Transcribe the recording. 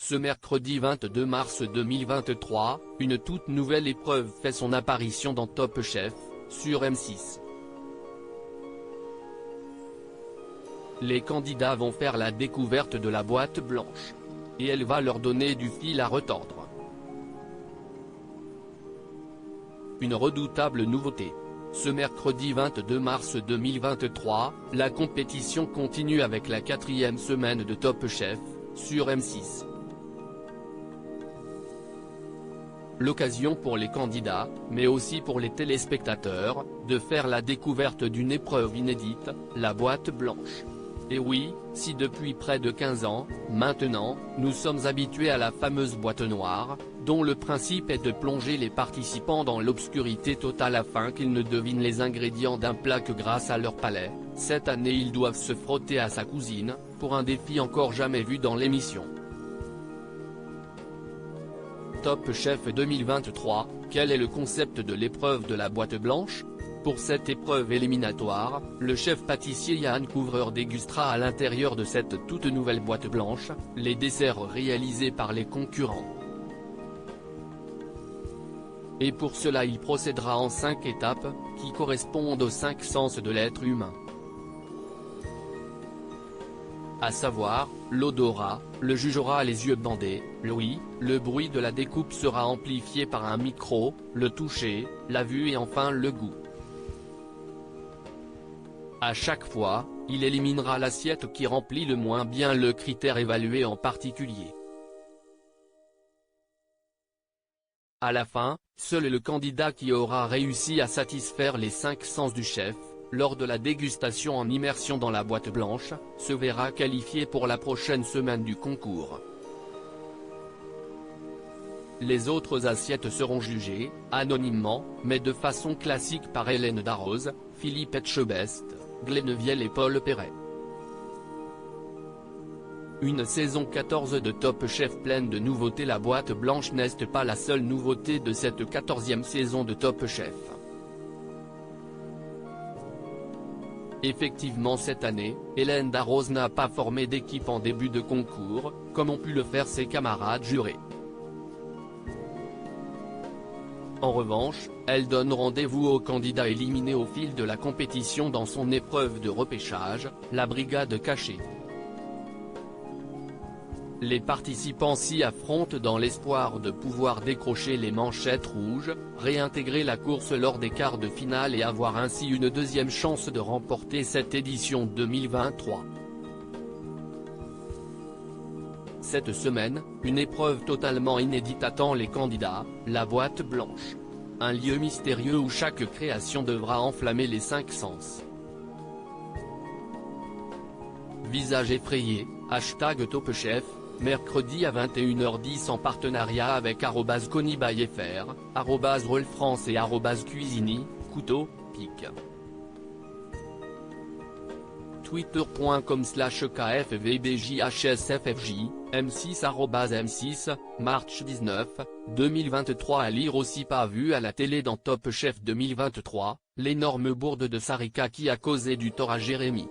Ce mercredi 22 mars 2023, une toute nouvelle épreuve fait son apparition dans Top Chef, sur M6. Les candidats vont faire la découverte de la boîte blanche. Et elle va leur donner du fil à retordre. Une redoutable nouveauté. Ce mercredi 22 mars 2023, la compétition continue avec la 4e semaine de Top Chef, sur M6. L'occasion pour les candidats, mais aussi pour les téléspectateurs, de faire la découverte d'une épreuve inédite, la boîte blanche. Et oui, si depuis près de 15 ans, maintenant, nous sommes habitués à la fameuse boîte noire, dont le principe est de plonger les participants dans l'obscurité totale afin qu'ils ne devinent les ingrédients d'un plat que grâce à leur palais, cette année ils doivent se frotter à sa cousine, pour un défi encore jamais vu dans l'émission. Top Chef 2023, quel est le concept de l'épreuve de la boîte blanche ? Pour cette épreuve éliminatoire, le chef pâtissier Yann Couvreur dégustera à l'intérieur de cette toute nouvelle boîte blanche, les desserts réalisés par les concurrents. Et pour cela il procédera en 5 étapes, qui correspondent aux 5 sens de l'être humain. À savoir, l'odorat, le jugera les yeux bandés, l'ouïe, le bruit de la découpe sera amplifié par un micro, le toucher, la vue et enfin le goût. À chaque fois, il éliminera l'assiette qui remplit le moins bien le critère évalué en particulier. À la fin, seul le candidat qui aura réussi à satisfaire les 5 sens du chef, lors de la dégustation en immersion dans la boîte blanche, se verra qualifié pour la prochaine semaine du concours. Les autres assiettes seront jugées, anonymement, mais de façon classique par Hélène Darroze, Philippe Etchebest, Glennevielle et Paul Perret. Une saison 14 de Top Chef pleine de nouveautés. La boîte blanche n'est pas la seule nouveauté de cette 14e saison de Top Chef. Effectivement cette année, Hélène Darroze n'a pas formé d'équipe en début de concours, comme ont pu le faire ses camarades jurés. En revanche, elle donne rendez-vous aux candidats éliminés au fil de la compétition dans son épreuve de repêchage, la brigade cachée. Les participants s'y affrontent dans l'espoir de pouvoir décrocher les manchettes rouges, réintégrer la course lors des quarts de finale et avoir ainsi une deuxième chance de remporter cette édition 2023. Cette semaine, une épreuve totalement inédite attend les candidats, la boîte blanche. Un lieu mystérieux où chaque création devra enflammer les 5 sens. Visage effrayé, #TopChef, mercredi à 21h10 en partenariat avec @ConiByFR, @RollFrance et @Cuisini, couteau, pic. Twitter.com/KFVBJHSFFJ, M6 @M6, March 19, 2023. À lire aussi. Pas vu à la télé dans Top Chef 2023, l'énorme bourde de Sarika qui a causé du tort à Jérémy.